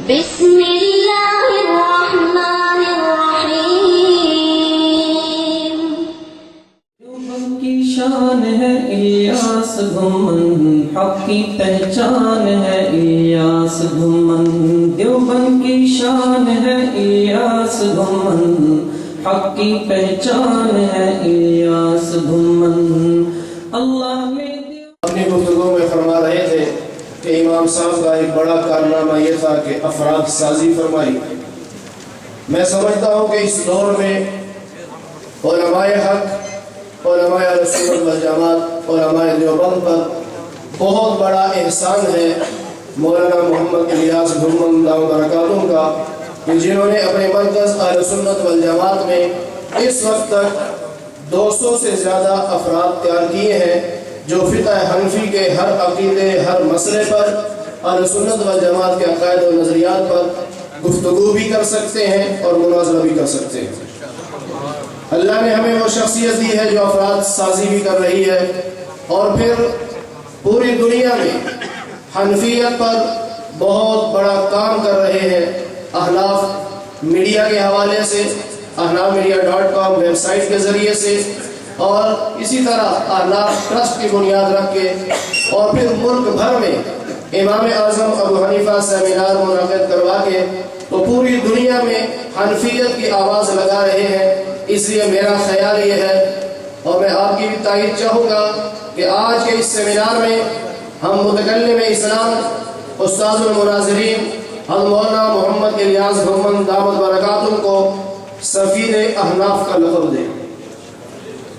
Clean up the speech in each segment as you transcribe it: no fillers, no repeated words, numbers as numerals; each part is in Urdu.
بسم اللہ الرحمن الرحیم۔ دیوبند کی شان ہے الیاس گھمن، حق کی پہچان ہے الیاس گھمن۔ دیوبند کی شان ہے الیاس گھمن، حق کی پہچان ہے الیاس گھمن۔ اللہ نے اپنی گفتگو میں فرما رہے تھے کہ امام صاحب کا ایک بڑا کارنامہ یہ تھا کہ افراد سازی فرمائی۔ میں سمجھتا ہوں کہ اس دور میں علماء حق، علماء رسول والجماعت، علماء دیوبند پر بہت بڑا احسان ہے مولانا محمد الیاس گھمن دامت برکاتہم کا، کہ جنہوں نے اپنے مرکز اہل سنت والجماعت میں اس وقت تک 200 سے زیادہ افراد تیار کیے ہیں جو فقہ حنفی کے ہر عقیدے، ہر مسئلے پر، اہل سنت والجماعت کے عقائد و نظریات پر گفتگو بھی کر سکتے ہیں اور مناظرہ بھی کر سکتے ہیں۔ اللہ نے ہمیں وہ شخصیت دی ہے جو افراد سازی بھی کر رہی ہے، اور پھر پوری دنیا میں حنفیت پر بہت بڑا کام کر رہے ہیں۔ احناف میڈیا کے حوالے سے، ahnafmedia.com ویب سائٹ کے ذریعے سے، اور اسی طرح احناف ٹرسٹ کی بنیاد رکھ کے، اور پھر ملک بھر میں امام اعظم ابو حنیفہ سیمینار منعقد کروا کے تو پوری دنیا میں حنفیت کی آواز لگا رہے ہیں۔ اس لیے میرا خیال یہ ہے، اور میں آپ کی بھی تائید چاہوں گا، کہ آج کے اس سیمینار میں ہم متکلم اسلام استاذ المناظرین حضرت مولانا محمد الیاس گھمن دامت برکاتہم کو سفیر احناف کا لقب دیں۔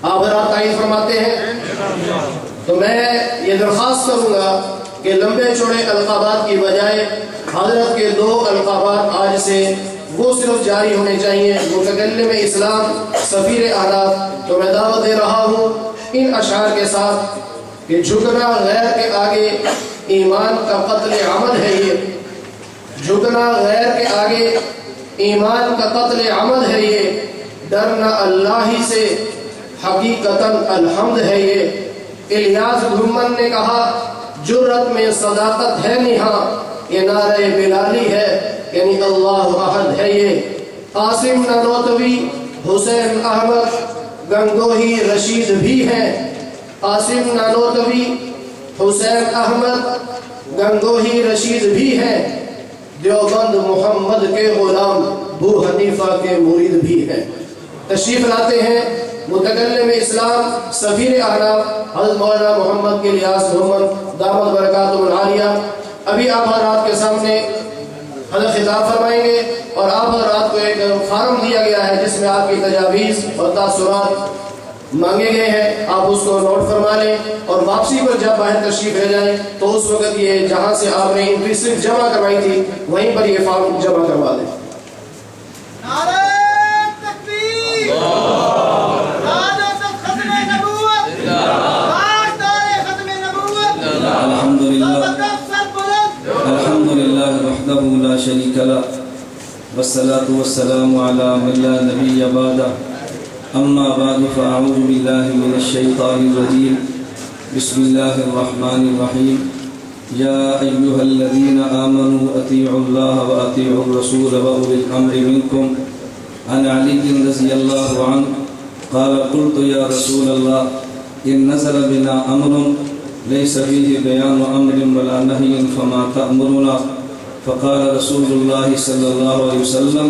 آپ حضرات تائید فرماتے ہیں؟ تو میں یہ درخواست کروں گا کہ لمبے چوڑے القابات کی بجائے حضرت کے 2 القابات آج سے وہ صرف جاری ہونے چاہیے، متکلم اسلام سفیر احناف۔ تو میں دعوت دے رہا ہوں ان اشعار کے ساتھ کہ جھکنا غیر کے آگے ایمان کا قتل عمد ہے، یہ جھکنا غیر کے آگے ایمان کا قتل عمد ہے، یہ ڈرنا اللہ ہی سے حقیقتاً الحمد ہے۔ یہ الیاس گھمن نے کہا جرت میں صداقت ہے نہاں، یہ نعرہ بلالی ہے، یعنی اللہ احد ہے۔ یہ قاسم نانوتوی، حسین احمد گنگوہی رشید بھی ہیں۔ قاسم نانوتوی، حسین احمد گنگوہی رشید بھی ہیں۔ دیوبند محمد کے غلام، ابو حنیفہ کے مرید بھی ہیں۔ تشریف لاتے ہیں متکلم اسلام سفیر احناف حضرت مولانا محمد الیاس گھمن دامت برکاتہم العالیہ۔ ابھی آپ حضرات کے سامنے حضرت خطاب فرمائیں گے، اور آپ حضرات کو ایک فارم دیا گیا ہے جس میں آپ کی تجاویز اور تاثرات مانگے گئے ہیں، آپ اس کو نوٹ فرما لیں، اور واپسی پر جب باہر تشریف لے جائیں تو اس وقت یہ جہاں سے آپ نے انٹری صرف جمع کروائی تھی وہیں پر یہ فارم جمع کروا دیں۔ نعرہ تکبیر، نعرہ ختم نبوت، تاجدار ختم نبوت، الحمدللہ وحدہ لا شریک لہ والصلاة والسلام علی من لا نبی بعدہ، اما بعد فاعوذ باللہ من الشیطان الرجیم، بسم اللہ الرحمن الرحیم۔ یا ایہا الذین آمنوا اطیعوا اللہ واطیعوا الرسول واولی الامر منکم۔ عن علی رضی اللہ عنہ قال قلت یا رسول اللہ ان نزل بنا امر ليس فيه بيان امر ولا نهي فما تأمرنا؟ فقال رسول الله صلى الله عليه وسلم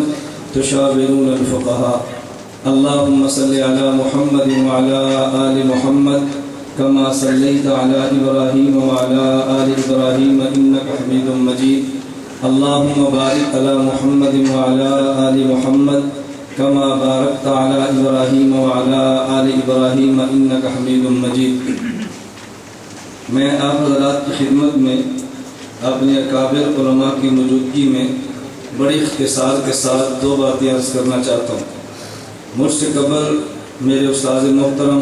تشاورون الفقهاء۔ اللهم صل على محمد وعلى آل محمد كما صليت على إبراهيم وعلى آل إبراهيم إنك حميد مجيد۔ اللهم بارك على محمد وعلى آل محمد كما باركت على إبراهيم وعلى آل إبراهيم إنك حميد مجيد۔ میں آپ حضرات کی خدمت میں اپنے اکابر علماء کی موجودگی میں بڑی اختصار کے ساتھ 2 باتیں عرض کرنا چاہتا ہوں۔ مجھ سے قبل میرے استاذ محترم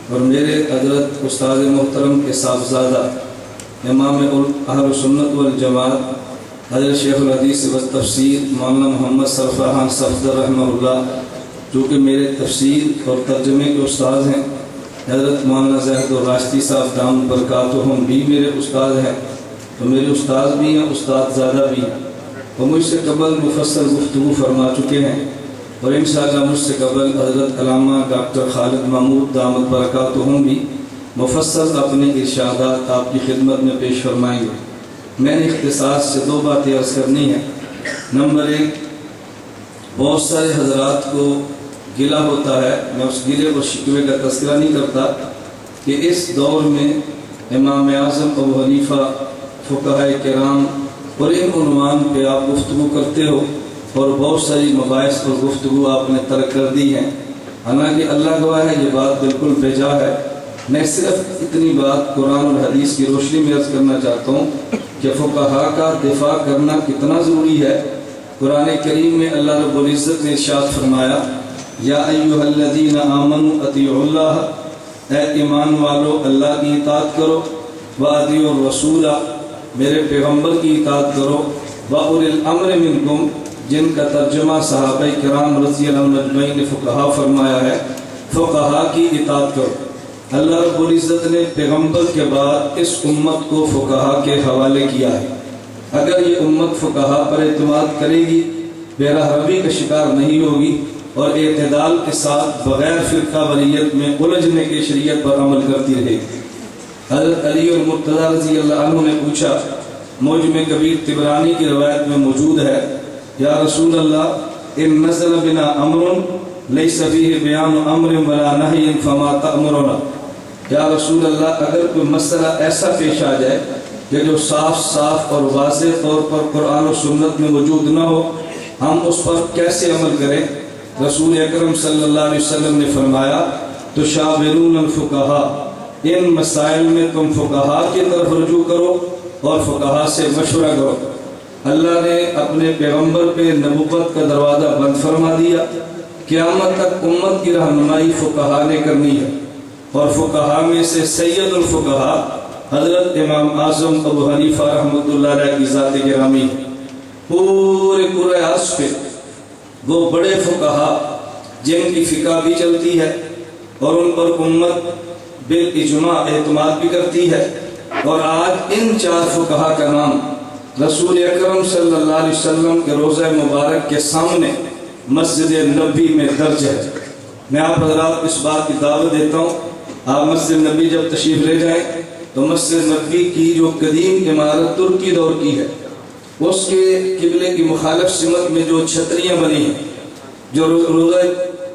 اور میرے حضرت استاذ محترم کے صاحبزادہ امام اہل سنت والجماعت حضرت شیخ الحدیث و تفسیر مولانا محمد سرفراز صفدر رحمہ اللہ، جو کہ میرے تفسیر اور ترجمے کے استاذ ہیں، حضرت مولانا زاہد الراشدی صاحب دامت برکاتہم بھی میرے استاد ہیں، تو میرے استاد بھی ہیں، استاد زادہ بھی ہیں۔ وہ مجھ سے قبل مفصل گفتگو فرما چکے ہیں، اور انشاءاللہ مجھ سے قبل حضرت علامہ ڈاکٹر خالد محمود دامت برکاتہم بھی مفصل اپنے ارشادات آپ کی خدمت میں پیش فرمائیں گے۔ میں نے اختصاص سے 2 باتیں عرض کرنی ہیں۔ نمبر 1، بہت سارے حضرات کو گلہ ہوتا ہے، میں اس گلے اور شکوے کا تذکرہ نہیں کرتا، کہ اس دور میں امام اعظم ابو حنیفہ، فقہاء کرام اور ان عنوان پہ آپ گفتگو کرتے ہو، اور بہت ساری مباحث اور گفتگو آپ نے ترک کر دی ہیں۔ حالانکہ اللہ گواہ ہے یہ بات بالکل بیجا ہے۔ میں صرف اتنی بات قرآن اور حدیث کی روشنی میں عرض کرنا چاہتا ہوں کہ فقہاء کا دفاع کرنا کتنا ضروری ہے۔ قرآن کریم میں اللہ رب العزت نے ارشاد فرمایا، یا ایھا الذین آمنوا اطیعوا اللہ، اے ایمان والو اللہ کی اطاعت کرو، واطیعوا الرسول، میرے پیغمبر کی اطاعت کرو، واولی الامر منکم، جن کا ترجمہ صحابہ کرام رضی اللہ عنہم اجمعین نے فقہاء فرمایا ہے، فقہاء کی اطاعت کرو۔ اللہ رب العزت نے پیغمبر کے بعد اس امت کو فقہاء کے حوالے کیا ہے۔ اگر یہ امت فقہاء پر اعتماد کرے گی، بے راہروی کا شکار نہیں ہوگی، اور اعتدال کے ساتھ بغیر فرقہ واریت میں الجھنے کے شریعت پر عمل کرتی رہے گی۔ حضرت علی اور مرتضیٰ رضی اللہ عنہ نے پوچھا، معجم کبیر طبرانی کی روایت میں موجود ہے، یا رسول اللہ ان نزل بنا امر لیس فیہ بیان امر ولا نہی فما تأمرنا، یا رسول اللہ اگر کوئی مسئلہ ایسا پیش آ جائے کہ جو صاف اور واضح طور پر قرآن و سنت میں موجود نہ ہو، ہم اس پر کیسے عمل کریں؟ رسول اکرم صلی اللہ علیہ وسلم نے فرمایا، تشاورون الفقہاء، ان مسائل میں تم فقہاء کی طرف رجوع کرو اور فقہاء سے مشورہ کرو۔ اللہ نے اپنے پیغمبر پہ نبوت کا دروازہ بند فرما دیا، قیامت تک امت کی رہنمائی فقہاء نے کرنی ہے، اور فقہاء میں سے سید الفقہاء حضرت امام اعظم ابو حنیفہ رحمۃ اللہ علیہ کی ذات گرامی ہے۔ پورے قرآن عرض پہ وہ بڑے فقہاء جن کی فقہ بھی چلتی ہے اور ان پر امت بالاجماع اعتماد بھی کرتی ہے، اور آج ان 4 فقہاء کا نام رسول اکرم صلی اللہ علیہ وسلم کے روضہ مبارک کے سامنے مسجد نبی میں درج ہے۔ میں آپ حضرات اس بات کی دعوت دیتا ہوں، آپ مسجد نبی جب تشریف لے جائیں تو مسجد نبی کی جو قدیم عمارت ترکی دور کی ہے، اس کے قبلے کی مخالف سمت میں جو چھتریاں بنی ہیں، جو روضہ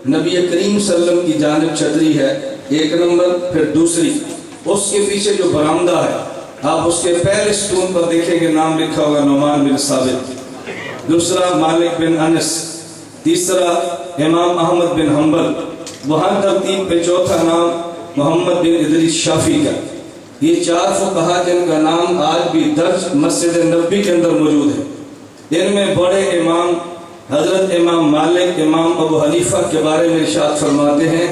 نبی کریم صلی اللہ علیہ وسلم کی جانب چھتری ہے 1 نمبر، پھر دوسری اس کے پیچھے جو برآمدہ ہے، آپ اس کے پہلے ستون پر دیکھیں گے نام لکھا ہوگا نعمان بن ثابت، دوسرا مالک بن انس، تیسرا امام احمد بن حنبل، وہاں ترتیب پہ چوتھا نام محمد بن ادریس شافعی کا۔ یہ 4 فقہاء جن کا نام آج بھی درج مسجد نبی کے اندر موجود ہے، ان میں بڑے امام حضرت امام مالک امام ابو حنیفہ کے بارے میں ارشاد فرماتے ہیں،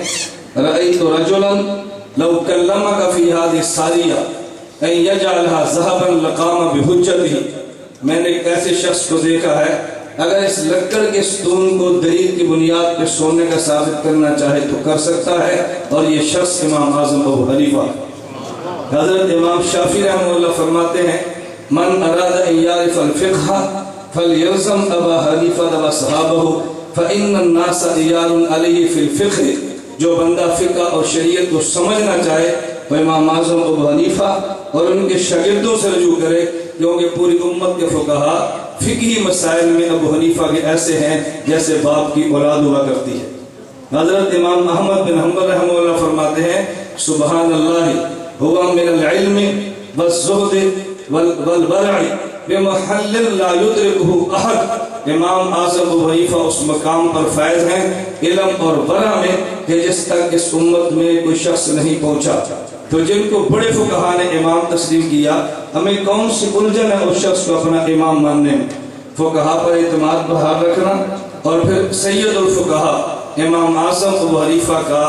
رأیت رجلا لو کلمک فی هذه الساریہ ان یجعلها ذهبا لقام بحجتہ، میں نے ایک ایسے شخص کو دیکھا ہے اگر اس لکڑ کے ستون کو دلیل کی بنیاد پہ سونے کا ثابت کرنا چاہے تو کر سکتا ہے، اور یہ شخص امام اعظم ابو حنیفہ۔ حضرت امام شافعی رحمہ اللہ فرماتے ہیں، من اراد ان یعرف الفقہ فلیلزم ابا حنیفہ واصحابہ فإن الناس عیال علیہ فی الفقہ، جو بندہ فقہ اور شریعت کو سمجھنا چاہے وہ امام اعظم ابو حنیفہ اور ان کے شاگردوں سے رجوع کرے، کیونکہ پوری امت کے فقہاء فقہی مسائل میں ابو حنیفہ کے ایسے ہیں جیسے باپ کی اولاد ہوا کرتی ہے۔ حضرت امام احمد بن حنبل رحمہ اللہ فرماتے ہیں، سبحان اللہ ہوا من العلم والزہد والورع بمحل لا یدرکہ احد، امام اعظم ابو حنیفہ اس مقام پر فائز ہیں علم اور ورع میں کہ جس تک اس امت میں کوئی شخص نہیں پہنچا۔ تو جن کو بڑے فقہاء نے امام تسلیم کیا، ہمیں کون سی الجھن ہے اس شخص کو اپنا امام ماننے میں؟ فقہاء پر اعتماد بحال رکھنا، اور پھر سید الفقہاء امام اعظم ابو حنیفہ کا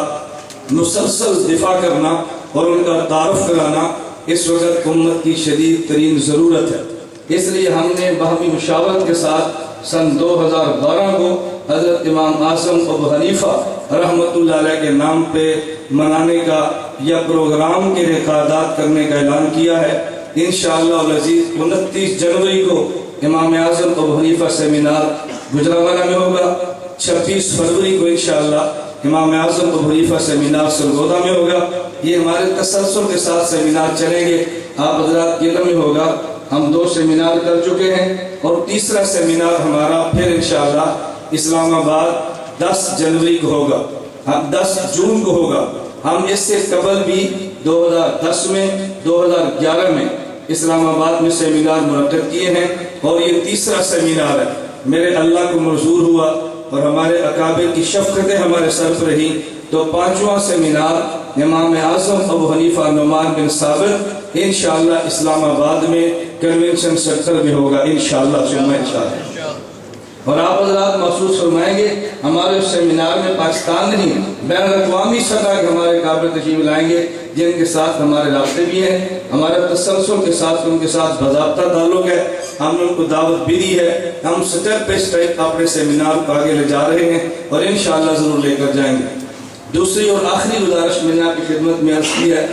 مسلسل دفاع کرنا اور ان کا تعارف کرانا اس وقت امت کی شدید ترین ضرورت ہے۔ اس لیے ہم نے باہمی مشاورت کے ساتھ سن 2012 کو حضرت امام اعظم ابو حنیفہ رحمۃ اللہ علیہ کے نام پہ منانے کا یا پروگرام کے انعقادات کرنے کا اعلان کیا ہے۔ انشاءاللہ العزیز 29 جنوری کو امام اعظم ابو حنیفہ سیمینار گجرانوالہ میں ہوگا. 26 فروری کو انشاءاللہ امام اعظم ابو حنیفہ سیمینار سرگودا میں ہوگا. یہ ہمارے تسلسل کے ساتھ سیمینار چلیں گے. آپ حضرات کے علم میں ہوگا ہم 2 سیمینار کر چکے ہیں اور تیسرا سیمینار ہمارا پھر انشاءاللہ اسلام آباد 10 جنوری کو ہوگا. 10 جون کو ہوگا. ہم اس سے قبل بھی 2010 میں 2011 میں اسلام آباد میں سیمینار منعقد کیے ہیں اور یہ تیسرا سیمینار ہے. میرے اللہ کو منظور ہوا اور ہمارے اکابر کی شفقتیں ہمارے سر پر رہی تو 5واں سیمینار امام اعظم ابو حنیفہ نعمان بن ثابت انشاءاللہ اسلام آباد میں کنونشن سینٹر میں ہوگا انشاءاللہ ثم انشاءاللہ. اور آپ حضرات محسوس فرمائیں گے ہمارے اس سیمینار میں پاکستان نہیں بین الاقوامی سطح کے ہمارے قابل تشریف لائیں گے جن کے ساتھ ہمارے رابطے بھی ہیں. ہمارے تسلسل کے ساتھ ان کے ساتھ باضابطہ تعلق ہے. ہم نے ان کو دعوت بھی دی ہے. ہم سٹیپ پہ سٹیپ اپنے سیمینار کو آگے لے جا رہے ہیں اور انشاءاللہ ضرور لے کر جائیں گے. دوسری اور آخری گزارش میں نے آپ کی خدمت میں عرض کی ہے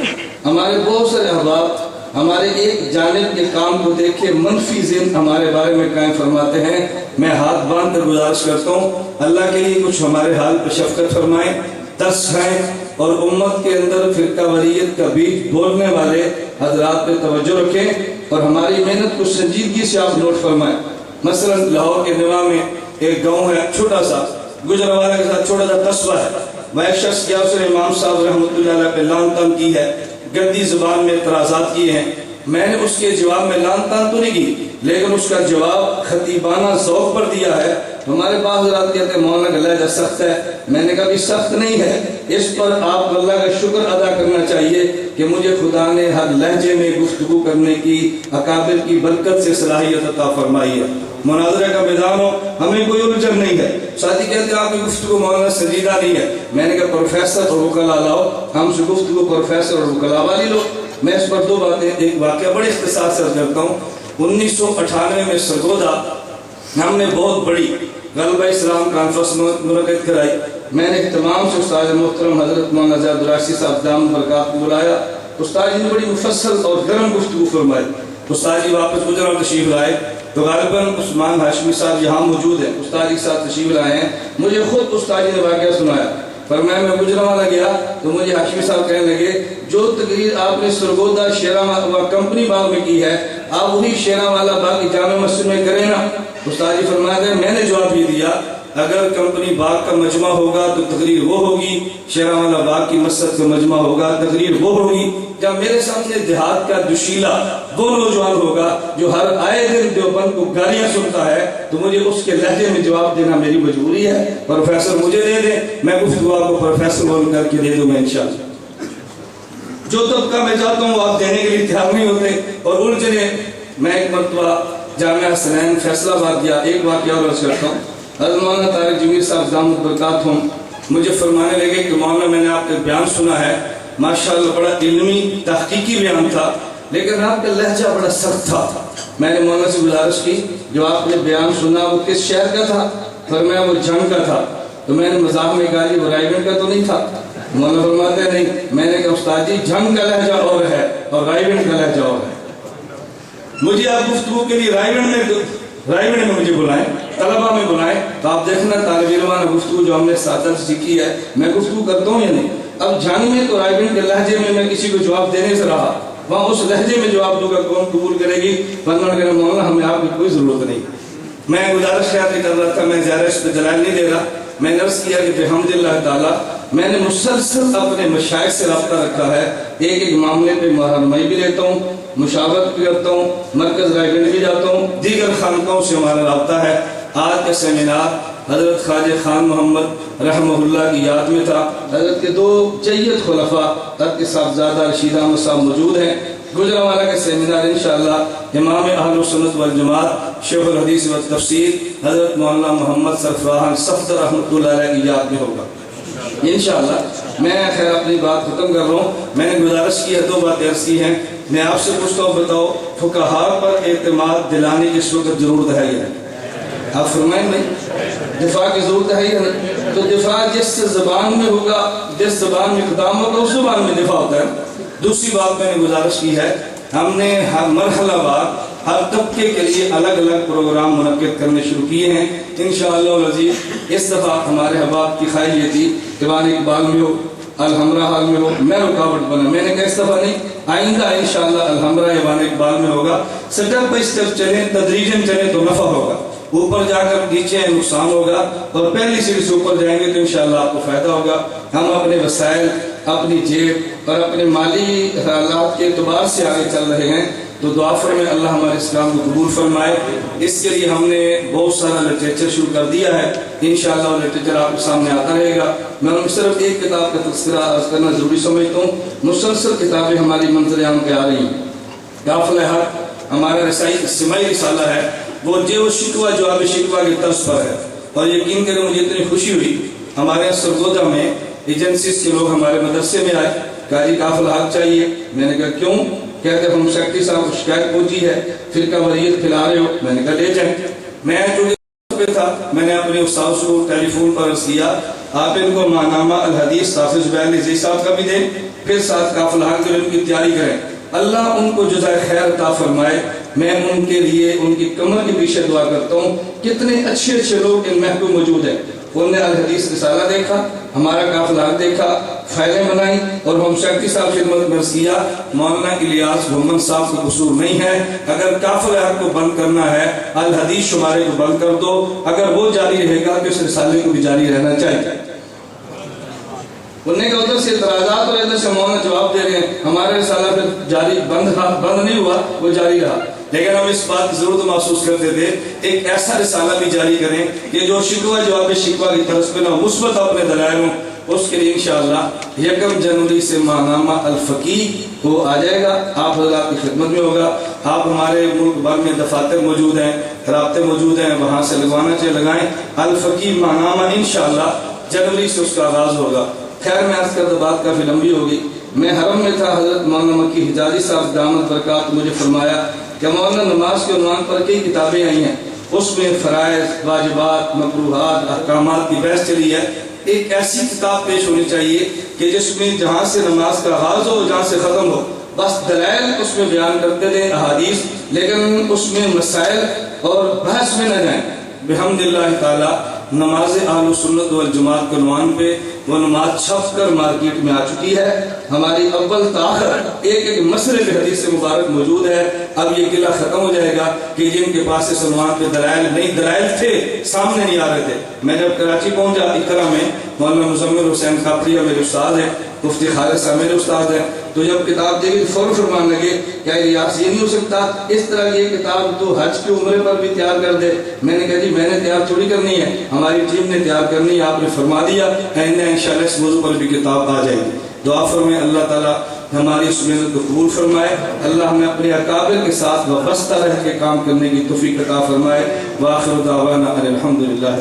ہمارے بہت سارے احباب ہمارے ایک جانب کے کام کو دیکھ کے منفی ذہن ہمارے بارے میں قائم فرماتے ہیں. میں ہاتھ باندھ کر گزارش کرتا ہوں اللہ کے لیے کچھ ہمارے حال پہ شفقت فرمائیں. 10 ہیں اور امت کے اندر فرقہ واریت کا بیج بولنے والے حضرات پہ توجہ رکھیں اور ہماری محنت کو سنجیدگی سے آپ نوٹ فرمائیں. مثلا لاہور کے نواں میں ایک گاؤں ہے چھوٹا سا گجرانوالہ کے ساتھ چھوٹا سا قصبہ ہے. وہ ایک شخص کیا اس نے امام صاحب رحمۃ اللہ علیہ پہ لان تان کی ہے گندی زبان میں اعتراضات کیے ہیں. میں نے اس کے جواب میں لان تان تو نہیں کی لیکن اس کا جواب خطیبانہ ذوق پر دیا ہے. ہمارے پاس حضرات کہتے ہیں مولانا کا لہجہ سخت ہے. میں نے کہا بھی سخت نہیں ہے اس پر آپ اللہ کا شکر ادا کرنا چاہیے کہ مجھے خدا نے ہر لہجے میں گفتگو کرنے کی اکابر کی برکت سے صلاحیت عطا فرمائی ہے. مناظرہ کا میدان ہو ہمیں کوئی الجھن نہیں ہے. ساتھی کہتے ہیں آپ کی گفتگو مولانا سنجیدہ نہیں ہے. میں نے کہا پروفیسر اور وکلا لاؤ ہم سے گفتگو پروفیسر اور وکلا والی لو. میں اس پر 2 باتیں ایک واقعہ بڑے اختصار سے کرتا ہوں. 1998 میں سرگودا ہم نے بہت بڑی غلبہ اسلام کانفرنس منعقد کرائی. میں نے تمام سے استاد محترم حضرت مولانا زید راشی صاحب دامت برکات کو بلایا. استاد جی نے بڑی مفصل اور گرم گفتگو فرمائی. استاد جی واپس گجرات تشریف لائے تو غالباً عثمان ہاشمی صاحب یہاں موجود ہیں. استاد جی ساتھ تشریف لائے ہیں. مجھے خود استاد جی نے واقعہ سنایا. فرمایا میں گجرانوالہ گیا تو مجھے ہاشمی صاحب کہنے لگے جو تقریر آپ نے سرگودا شیرانوالہ کمپنی باغ میں کی ہے آپ وہی شیرانوالہ باغ کی جامع مسجد میں کریں نا. استاد جی فرمایا میں نے جواب یہ دیا اگر کمپنی باغ کا مجمع ہوگا تو تقریر وہ ہوگی, شیرانوالہ باغ کی مسجد کا مجمع ہوگا تقریر وہ ہوگی. جب میرے سامنے دیہات کا دشیلا وہ نوجوان ہوگا جو ہر آئے دن دیوبند کو گالیاں سنتا ہے تو مجھے اس کے لہجے میں جواب دینا میری مجبوری ہے. پروفیسر مجھے دے دیں میں گفتگو آپ کو پروفیسر بول کر کے دے دوں گا انشاءاللہ. جو طبقہ میں جاتا ہوں آپ دینے کے لیے تیار نہیں ہوتے اور الجھنے. میں ایک مرتبہ جامعہ حسنین فیصلہ آباد گیا. ایک واقعہ اور عرض کرتا ہوں. حضرت مولانا طارق جمیل صاحب دامت برکات ہوں مجھے فرمانے لگے کہ مولانا میں نے آپ کا بیان سنا ہے ماشاءاللہ بڑا علمی تحقیقی بیان تھا لیکن آپ کا لہجہ بڑا سخت تھا. میں نے مولانا سے گزارش کی جو آپ نے بیان سنا وہ کس شہر کا تھا؟ فرمایا وہ جنگ کا تھا. تو میں نے مذاق میں کہا جی وہ رائے گنج کا تو نہیں تھا؟ مولانا فرماتے ہیں نہیں. میں نے کہا استاد جی جنگ کا لہجہ اور ہے اور رائے گنج کا لہجہ اور ہے. مجھے آپ گفتگو کے لیے رائے گنج میں مجھے بلائیں طلبہ میں بلائیں تو آپ دیکھنا طالب علمانہ گفتگو جو ہم نے ساتھ سیکھی ہے میں گفتگو کرتا ہوں یا نہیں. اب جنگ میں تو رائے گنج کے لہجے میں کسی کو جواب دینے سے رہا وہاں اس لہجے میں جواب دوں گا کون قبول کرے گی؟ مولانا ہمیں آپ کی کوئی ضرورت نہیں. میں گزارش کر رہا تھا میں زیادہ اس پہ جلال نہیں دے رہا. میں نے عرض کیا کہ بحمداللہ تعالیٰ میں نے مسلسل اپنے مشائخ سے رابطہ رکھا ہے. ایک معاملے پہ رہنمائی بھی لیتا ہوں مشاورت بھی کرتا ہوں مرکز رائے گنج بھی جاتا ہوں دیگر خانقاہوں سے ہمارا رابطہ ہے. آج کا سیمینار حضرت خواجہ خان محمد رحمہ اللہ کی یاد میں تھا. حضرت کے 2 جید خلفاء حضرت کے صاحبزادہ رشید احمد صاحب موجود ہیں. گجرانوالہ کا سیمینار انشاءاللہ امام اہل سنت والجماعت شیخ الحدیث والتفسیر حضرت مولانا محمد سرفراز صفدر رحمۃ اللہ علیہ کی یاد میں ہوگا انشاءاللہ. میں خیر اپنی بات ختم کر رہا ہوں. میں نے گزارش کی ہے 2 باتیں عرض کی ہیں. میں آپ سے پوچھتا ہوں بتاؤ فقہاء پر اعتماد دلانے کی اس وقت ضرورت ہے یا نہیں؟ آپ فرمائیں نہیں دفاع کی ضرورت ہے یا نہیں؟ تو دفاع جس زبان میں ہوگا جس زبان میں اقدام ہوگا اس زبان میں دفاع ہوتا ہے. دوسری بات میں نے گزارش کی ہے ہم نے ہر مرحلہ بعد ہر طبقے کے لیے الگ الگ پروگرام منعقد کرنے شروع کیے ہیں انشاءاللہ العزیز۔ اس دفعہ ہمارے احباب کی خواہش یہ تھی کہ وان اقبال میں ہو، الحمرہ حال میں ہو، میں رکاوٹ بنا، میں نے کہا اس دفعہ نہیں، آئندہ انشاءاللہ الحمرہ وان اقبال میں ہوگا۔ سٹیپ بائی سٹیپ چلیں، تدریجاً چلیں تو نفع ہوگا، اوپر جا کر نیچے نقصان ہوگا، اور پہلی سیڑھی سے اوپر جائیں گے تو انشاءاللہ آپ کو فائدہ ہوگا۔ ہم اپنے وسائل، اپنی جیب اور اپنے مالی حالات کے اعتبار سے آگے چل رہے ہیں، تو دعا فرمائیں اللہ ہمارے اسلام کو قبول فرمائے۔ اس کے لیے ہم نے بہت سارا لٹریچر شروع کر دیا ہے، انشاءاللہ وہ لٹریچر آپ کے سامنے آتا رہے گا۔ میں صرف ایک کتاب کا تذکرہ عرض کرنا ضروری سمجھتا ہوں، مسلسل کتابیں ہماری منظر عام پہ آ رہی ہیں۔ قافلہ حق ہمارا رسائی سمائی رسالہ ہے، وہ جو شکوہ جواب شکوہ کی طرز پر ہے، اور یقین کریں مجھے اتنی خوشی ہوئی، ہمارے سرگودا میں ایجنسیز کے لوگ ہمارے مدرسے میں آئے، کہا جی قافلہ حق چاہیے۔ میں نے کہا کیوں؟ کہتے ہم سیکٹری صاحب کو شکایت پہنچی ہے، فرقہ واریت پھیلا رہے ہو۔ میں نے کہا لے جائیں۔ میں جو پہ تھا میں نے اپنے استاد کو ٹیلی فون پر عرض کیا آپ ان کو ماہنامہ الحدیث حافظ بیان عزیز صاحب کا بھی دیں، پھر ساتھ قافلہ حق کے لیے ان کی تیاری کریں، اللہ ان کو جزائے خیر عطا فرمائے۔ میں ان کے لیے ان کی کمر کے پیچھے دعا کرتا ہوں، کتنے اچھے اچھے لوگ ان محکوم موجود ہیں۔ انہوں نے الحدیث رسالہ دیکھا، ہمارا قافلہ حق دیکھا، فائلیں بنائی، اور ہم سیکٹری صاحب سے خدمت میں عرض کیا مولانا الیاس محمد صاحب کو قصور نہیں ہے، اگر قافلہ حق کو بند کرنا ہے الحدیث شمارے کو بند کر دو، اگر وہ جاری رہے گا تو اس رسالے کو بھی جاری رہنا چاہیے۔ انہوں نے کہا ادھر سے اعتراضات اور ادھر سے مولانا جواب دے رہے ہیں، ہمارا رسالہ پھر جاری بند نہیں ہوا، وہ جاری رہا، لیکن ہم اس بات کی ضرورت محسوس کرتے تھے ایک ایسا رسالہ بھی جاری کریں کہ جو شکوہ جواب شکوہ کی طرز پہ نہ مثبت اپنے دلائل ہوں۔ اس کے لیے انشاءاللہ 1 جنوری سے ماہنامہ الفقیہ وہ آ جائے گا، آپ حضرات کی خدمت میں ہوگا۔ آپ ہمارے ملک بھر میں دفاتر موجود ہیں، رابطے موجود ہیں، وہاں سے لگوانا چاہے لگائیں۔ الفقیہ ماہنامہ انشاءاللہ جنوری سے اس کا آغاز ہوگا۔ خیر میں عرض کرتا بات کافی لمبی ہوگی۔ میں حرم میں تھا، حضرت مولانا مکی حجازی صاحب دامت برکات مجھے فرمایا کہ مولانا نماز کے عنوان پر کئی کتابیں آئی ہیں، اس میں فرائض، واجبات، مکروہات، احکامات کی بحث چلی ہے۔ ایک ایسی کتاب پیش ہونی چاہیے کہ جس میں جہاں سے نماز کا آغاز ہو جہاں سے ختم ہو، بس دلائل اس میں بیان کرتے تھے، احادیث، لیکن اس میں مسائل اور بحث میں نہ جائیں۔ بحمد اللہ تعالی نماز اہل سنت والجماعت کے عنوان پہ وہ نماز چھپ کر مارکیٹ میں آ چکی ہے۔ ہماری اول تاخر ایک ایک مسئلے پہ حدیث مبارک موجود ہے۔ اب یہ قلعہ ختم ہو جائے گا کہ جن کے پاس اس عنوان پہ دلائل نہیں، دلائل تھے سامنے نہیں آ رہے تھے۔ میں جب کراچی پہنچا اقرا میں، مولانا مزمل حسین کھاپڑیہ میرے استاد ہیں، مفتی خالد صاحب میرے استاد ہیں، تو جب کتاب دیکھی تو فوراً فرمان لگے کہ الیاس یہ نہیں ہو سکتا، اس طرح کی یہ کتاب تو حج کی عمرے پر بھی تیار کر دے۔ میں نے کہا جی میں نے تیار تھوڑی کرنی ہے، ہماری ٹیم نے تیار کرنی ہے، آپ نے فرما دیا، انشاءاللہ اس موضوع پر بھی کتاب آ جائے گی۔ دعا فرمائیں اللہ تعالیٰ ہماری اس محنت کو قبول فرمائے، اللہ ہمیں اپنے اکابر کے ساتھ وابستہ رہ کے کام کرنے کی توفیق عطا فرمائے۔ وآخر دعوانا الحمدللہ۔